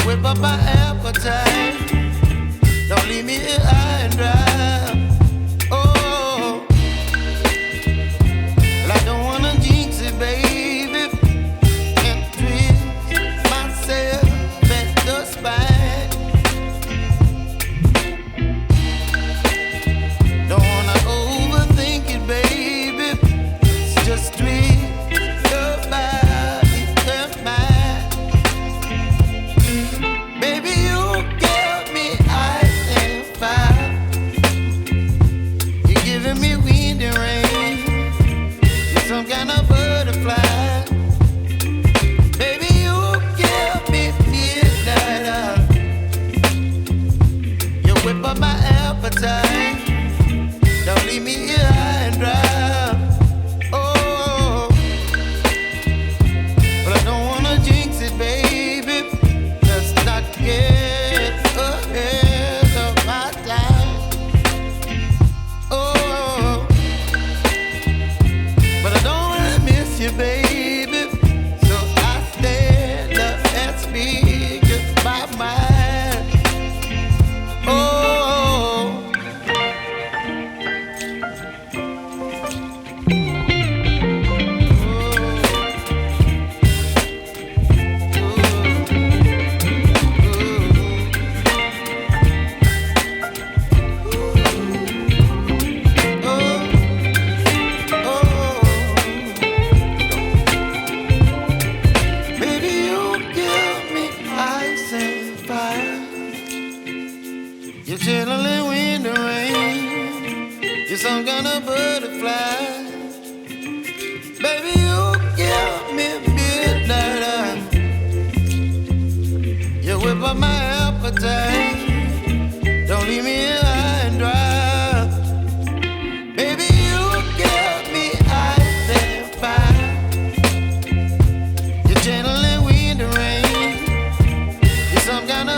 whip up my appetite. Don't leave me here high and dry. Oh, well, I don't wanna jinx it, baby, and twist myself at the spine. Don't wanna overthink it, baby. It's just twist your body and mine. Baby, you give me ice and fire. You're giving me wind and rain. You're some kind of butterfly. Baby, you give me midnight. You whip up my appetite. Don't leave me here high and dry. Oh, but I don't wanna jinx it, baby. Let's not get ahead of my time. Oh, but I don't wanna miss you, baby. So I stand up and speak just my mind. Oh. Baby, you give me ice and fire. You're chilling wind and rain. You're some kind of butterfly. Baby, you give me midnight. You whip up my appetite. Don't leave me here high and dry. Baby, you give me ice and fire. You're channeling wind and rain. You're some kind of